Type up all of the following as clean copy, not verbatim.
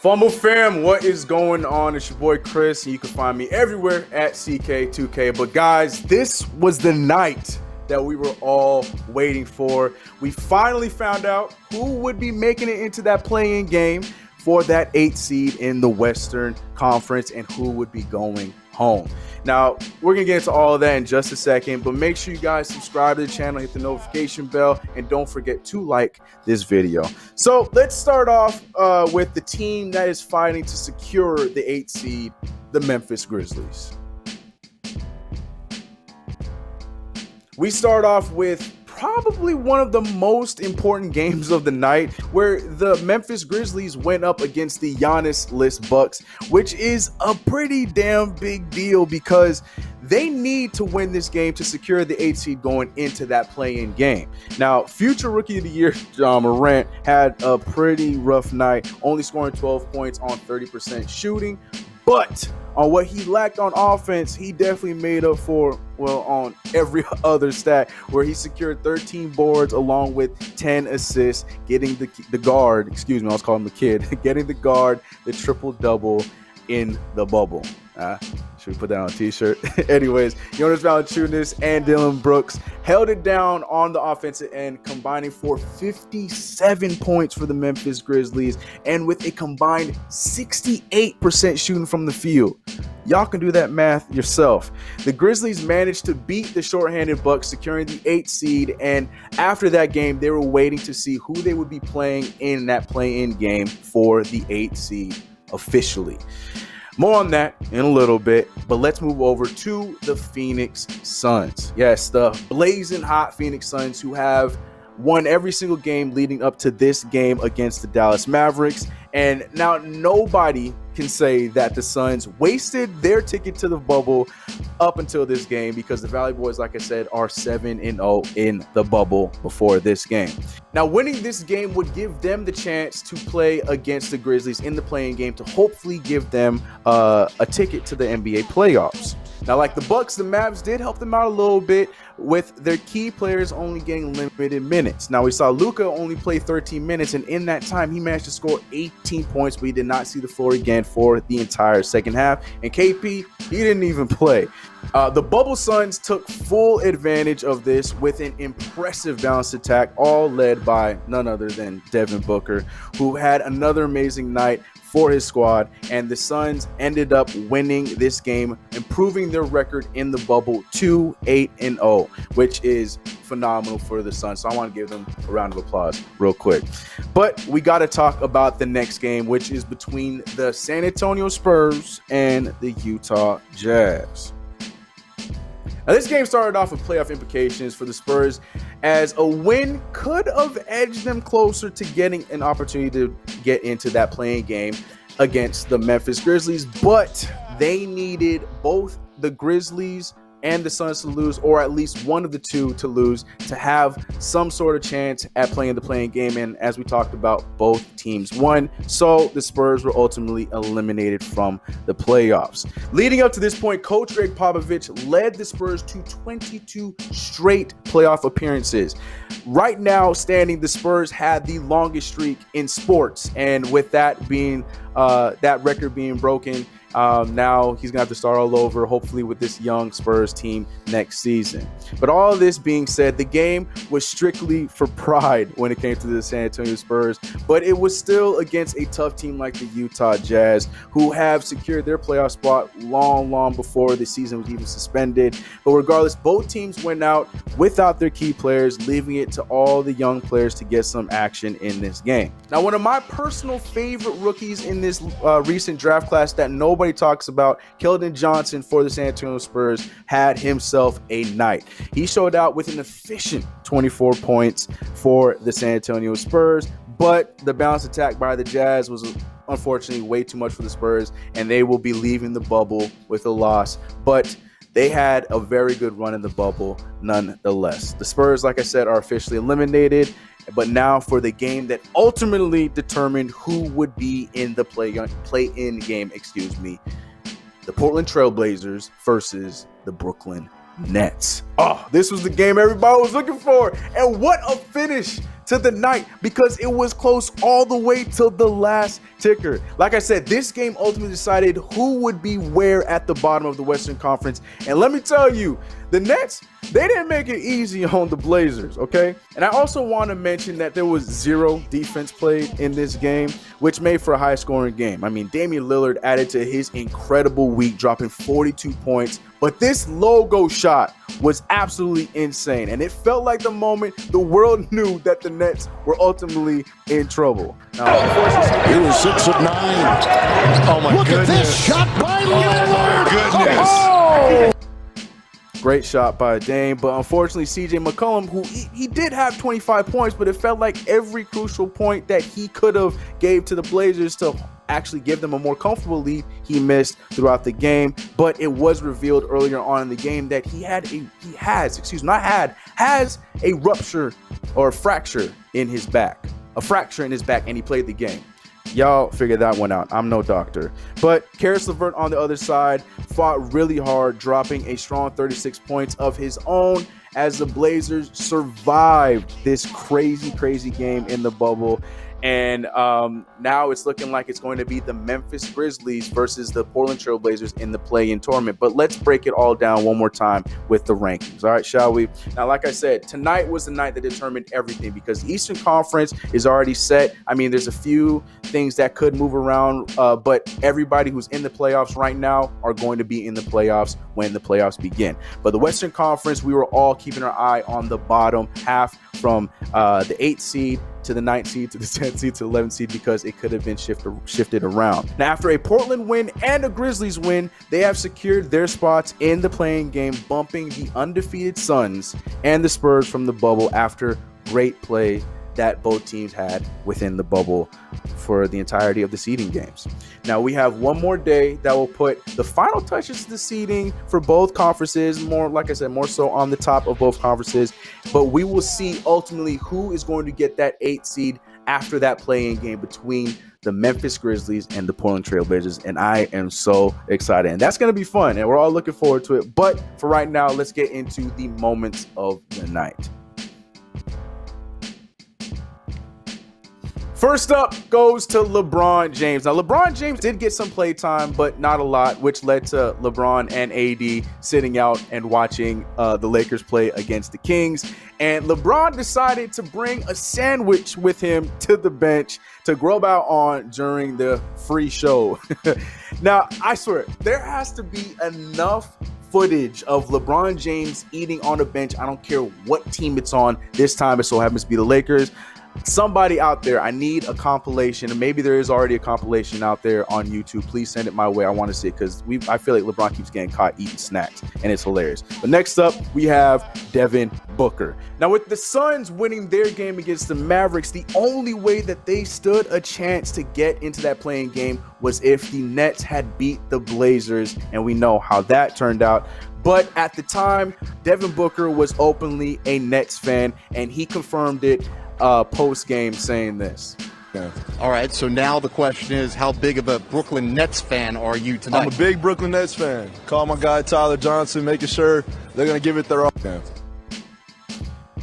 Fumble fam, what is going on? It's your boy Chris, and you can find me everywhere at CK2K. But guys, this was the night that we were all waiting for. We finally found out who would be making it into that play-in game for that 8th seed in the Western Conference and who would be going home. Now, we're going to get into all of that in just a second, but make sure you guys subscribe to the channel, hit the notification bell, and don't forget to like this video. So let's start off with the team that is fighting to secure the 8th seed, the Memphis Grizzlies. We start off with probably one of the most important games of the night, where the Memphis Grizzlies went up against the Giannis-less Bucks, which is a pretty damn big deal because they need to win this game to secure the 8th seed going into that play-in game. Now, future Rookie of the Year Ja Morant had a pretty rough night, only scoring 12 points on 30% shooting, but on what he lacked on offense, he definitely made up for, well, on every other stat, where he secured 13 boards along with 10 assists, getting the guard, excuse me, I was calling him the kid, getting the guard the triple-double in the bubble. Should we put that on a t-shirt? Anyways, Jonas Valanciunas and Dylan Brooks held it down on the offensive end, combining for 57 points for the Memphis Grizzlies, and with a combined 68% shooting from the field. Y'all can do that math yourself. The Grizzlies managed to beat the shorthanded Bucks, securing the 8th seed, and after that game, they were waiting to see who they would be playing in that play-in game for the 8th seed officially. More on that in a little bit, but let's move over to the Phoenix Suns. Yes, the blazing hot Phoenix Suns, who have won every single game leading up to this game against the Dallas Mavericks. And now nobody can say that the Suns wasted their ticket to the bubble up until this game, because the Valley Boys, like I said, are 7-0 in the bubble before this game. Now, winning this game would give them the chance to play against the Grizzlies in the play-in game to hopefully give them a ticket to the NBA playoffs. Now, like the Bucks, the Mavs did help them out a little bit with their key players only getting limited minutes. Now, we saw Luka only play 13 minutes, and in that time, he managed to score 18 points, but he did not see the floor again for the entire second half. And KP, he didn't even play. The Bubble Suns took full advantage of this with an impressive balanced attack, all led by none other than Devin Booker, who had another amazing night for his squad, and the Suns ended up winning this game, improving their record in the bubble to 8-0, which is phenomenal for the Suns. So I want to give them a round of applause real quick. But we got to talk about the next game, which is between the San Antonio Spurs and the Utah Jazz. Now, this game started off with playoff implications for the Spurs, as a win could have edged them closer to getting an opportunity to get into that play-in game against the Memphis Grizzlies, but they needed both the Grizzlies and the Suns to lose, or at least one of the two to lose, to have some sort of chance at playing the play-in game. And as we talked about, both teams won, so the Spurs were ultimately eliminated from the playoffs. Leading up to this point, Coach Greg Popovich led the Spurs to 22 straight playoff appearances. Right now, standing, the Spurs had the longest streak in sports, and with that being that record being broken, now he's gonna have to start all over, hopefully with this young Spurs team next season. But all of this being said, the game was strictly for pride when it came to the San Antonio Spurs, but it was still against a tough team like the Utah Jazz, who have secured their playoff spot long before the season was even suspended. But regardless, both teams went out without their key players, leaving it to all the young players to get some action in this game. Now, one of my personal favorite rookies in this recent draft class that nobody talks about, Keldon Johnson for the San Antonio Spurs, had himself a night. He showed out with an efficient 24 points for the San Antonio Spurs, but the balanced attack by the Jazz was unfortunately way too much for the Spurs, and they will be leaving the bubble with a loss. But they had a very good run in the bubble nonetheless. The Spurs, like I said, are officially eliminated. But now for the game that ultimately determined who would be in the play-in game, the Portland Trail Blazers versus the Brooklyn Nets. Oh, this was the game everybody was looking for. And what a finish to the night because it was close all the way till the last ticker. Like I said, this game ultimately decided who would be where at the bottom of the Western Conference. And let me tell you, the Nets, they didn't make it easy on the Blazers, okay? And I also want to mention that there was 0 defense played in this game, which made for a high-scoring game. I mean, Damian Lillard added to his incredible week, dropping 42 points. But this logo shot was absolutely insane, and it felt like the moment the world knew that the Nets were ultimately in trouble. Now, he was 6 of 9. Oh my Look goodness! Look at this shot by Lillard! Oh my goodness! Oh! Great shot by Dame, but unfortunately CJ McCollum, who he did have 25 points, but it felt like every crucial point that he could have gave to the Blazers to actually give them a more comfortable lead, he missed throughout the game. But it was revealed earlier on in the game that has a rupture or a fracture in his back, and he played the game. Y'all figure that one out. I'm no doctor. But Karis LeVert on the other side fought really hard, dropping a strong 36 points of his own as the Blazers survived this crazy game in the bubble. And now it's looking like it's going to be the Memphis Grizzlies versus the Portland Trail Blazers in the play-in tournament. But let's break it all down one more time with the rankings. All right, shall we? Now, like I said, tonight was the night that determined everything because the Eastern Conference is already set. I mean, there's a few things that could move around, but everybody who's in the playoffs right now are going to be in the playoffs when the playoffs begin. But the Western Conference, we were all keeping our eye on the bottom half from the 8th seed to the 9th seed to the 10th seed to the 11th seed because it could have been shifted around. Now, after a Portland win and a Grizzlies win, they have secured their spots in the play-in game, bumping the undefeated Suns and the Spurs from the bubble after great play that both teams had within the bubble for the entirety of the seeding games. Now we have one more day that will put the final touches to the seeding for both conferences, more, like I said, more so on the top of both conferences, but we will see ultimately who is going to get that 8th seed after that play-in game between the Memphis Grizzlies and the Portland Trail Blazers, and I am so excited, and that's going to be fun, and we're all looking forward to it. But for right now, let's get into the moments of the night. First up goes to LeBron James. Now, LeBron James did get some play time, but not a lot, which led to LeBron and AD sitting out and watching the Lakers play against the Kings. And LeBron decided to bring a sandwich with him to the bench to grub out on during the free show. Now, I swear, there has to be enough footage of LeBron James eating on a bench. I don't care what team it's on. This time it so happens to be the Lakers. Somebody out there, I need a compilation, and maybe there is already a compilation out there on YouTube. Please send it my way. I want to see it because I feel like LeBron keeps getting caught eating snacks, and it's hilarious. But next up, we have Devin Booker. Now, with the Suns winning their game against the Mavericks, the only way that they stood a chance to get into that play-in game was if the Nets had beat the Blazers, and we know how that turned out. But at the time, Devin Booker was openly a Nets fan, and he confirmed it post-game saying this. Yeah. All right, so now the question is, how big of a Brooklyn Nets fan are you tonight? I'm a big Brooklyn Nets fan. Call my guy Tyler Johnson, making sure they're going to give it their all. Yeah.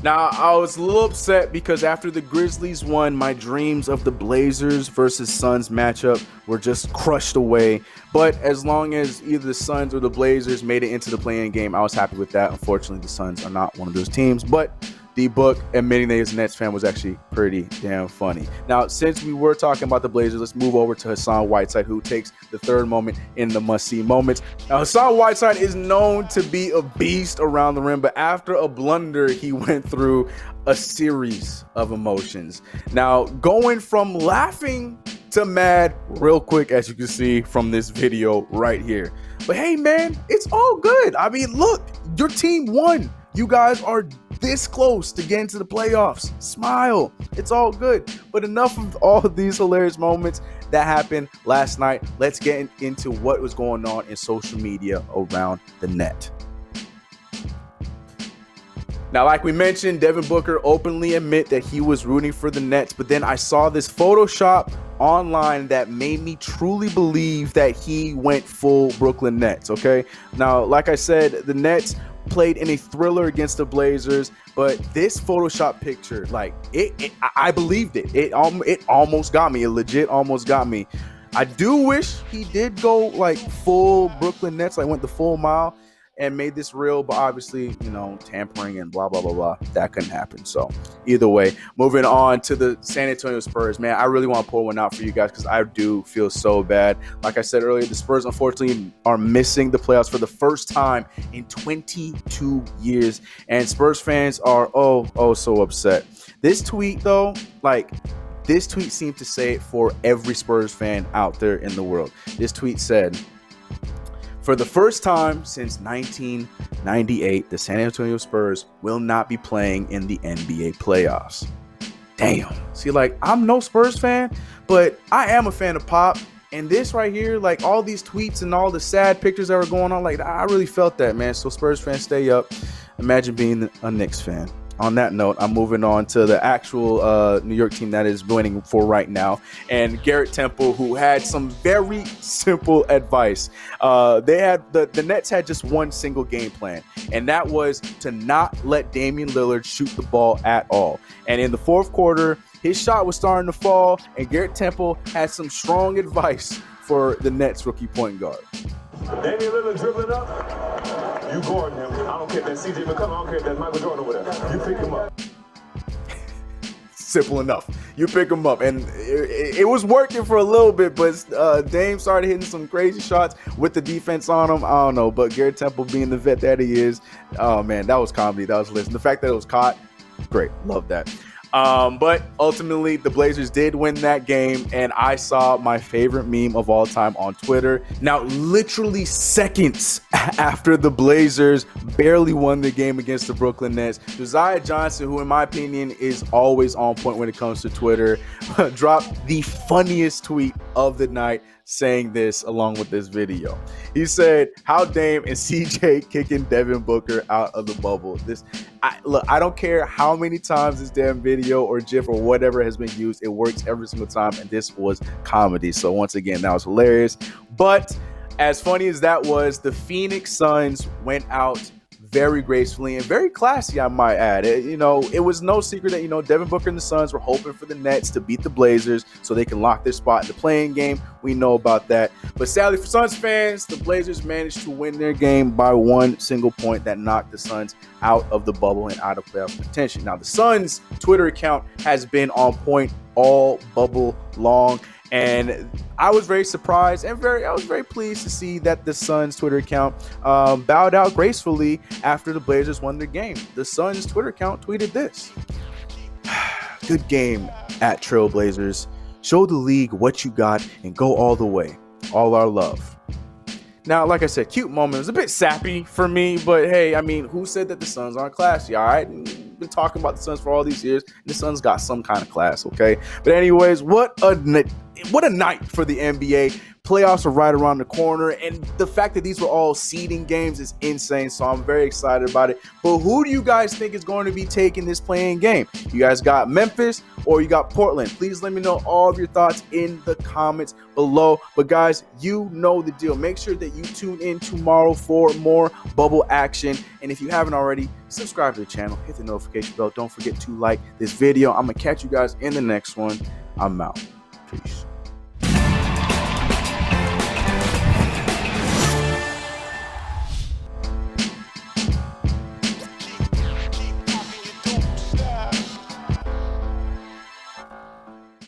Now, I was a little upset because after the Grizzlies won, my dreams of the Blazers versus Suns matchup were just crushed away. But as long as either the Suns or the Blazers made it into the play-in game, I was happy with that. Unfortunately, the Suns are not one of those teams, but D-Book admitting that he's a Nets fan was actually pretty damn funny. Now, since we were talking about the Blazers, let's move over to Hassan Whiteside, who takes the third moment in the must-see moments. Now, Hassan Whiteside is known to be a beast around the rim, but after a blunder, he went through a series of emotions. Now, going from laughing to mad real quick, as you can see from this video right here. But hey, man, it's all good. I mean, look, your team won. You guys are this close to getting to the playoffs. Smile. It's all good. But enough of all of these hilarious moments that happened last night. Let's get into what was going on in social media around the net. Now, like we mentioned, Devin Booker openly admit that he was rooting for the Nets, but then I saw this Photoshop online that made me truly believe that he went full Brooklyn Nets, okay? Now, like I said, the Nets played in a thriller against the Blazers, but this Photoshop picture, like I believed it. It almost got me. It legit almost got me. I do wish he did go like full Brooklyn Nets, like went the full mile and made this real, but obviously, you know, tampering and blah, blah, blah, blah, that couldn't happen. So either way, moving on to the San Antonio Spurs, man, I really want to pour one out for you guys because I do feel so bad. Like I said earlier, the Spurs unfortunately are missing the playoffs for the first time in 22 years, and Spurs fans are so upset. This tweet though, this tweet seemed to say it for every Spurs fan out there in the world. This tweet said, "For the first time since 1998, the San Antonio Spurs will not be playing in the NBA playoffs." Damn. See, like, I'm no Spurs fan, but I am a fan of Pop. And this right here, like all these tweets and all the sad pictures that were going on, like I really felt that, man. So Spurs fans, stay up. Imagine being a Knicks fan. On that note, I'm moving on to the actual New York team that is winning for right now. And Garrett Temple, who had some very simple advice. The Nets had just one single game plan, and that was to not let Damian Lillard shoot the ball at all. And in the fourth quarter, his shot was starting to fall, and Garrett Temple had some strong advice for the Nets rookie point guard. Damian Lillard dribbling up, you guarding him. I don't care if that's CJ McCollum, I don't care if that's Michael Jordan over there. You pick him up. Simple enough. You pick him up. And it was working for a little bit, but Dame started hitting some crazy shots with the defense on him. I don't know, but Garrett Temple being the vet that he is, oh man, that was comedy. That was listening. The fact that it was caught, great. Love that. But ultimately, the Blazers did win that game, and I saw my favorite meme of all time on Twitter. Now, literally seconds after the Blazers barely won the game against the Brooklyn Nets, Josiah Johnson, who in my opinion is always on point when it comes to Twitter, dropped the funniest tweet of the night, saying this along with this video. He said, "How Dame and CJ kicking Devin Booker out of the bubble." I don't care how many times this damn video or GIF or whatever has been used, it works every single time, and this was comedy. So once again, that was hilarious. But as funny as that was, the Phoenix Suns went out very gracefully and very classy, I might add. It was no secret that, Devin Booker and the Suns were hoping for the Nets to beat the Blazers so they can lock their spot in the play-in game. We know about that. But sadly for Suns fans, the Blazers managed to win their game by one single point that knocked the Suns out of the bubble and out of playoff contention. Now, the Suns' Twitter account has been on point all bubble long. And I was very surprised and I was very pleased to see that the Suns Twitter account bowed out gracefully after the Blazers won their game. The Suns Twitter account tweeted this: "Good game at Trailblazers. Show the league what you got and go all the way. All our love." Now, like I said, cute moment. It was a bit sappy for me, but hey, I mean, who said that the Suns aren't classy? All right, been talking about the Suns for all these years. The Suns got some kind of class, okay? But anyways, what a night for the NBA. Playoffs are right around the corner, and the fact that these were all seeding games is insane, so I'm very excited about it. But who do you guys think is going to be taking this play-in game? You guys got Memphis or you got Portland? Please let me know all of your thoughts in the comments below. But guys, you know the deal. Make sure that you tune in tomorrow for more bubble action, and if you haven't already, subscribe to the channel, hit the notification bell. Don't forget to like this video. I'm gonna catch you guys in the next one. I'm out. Peace.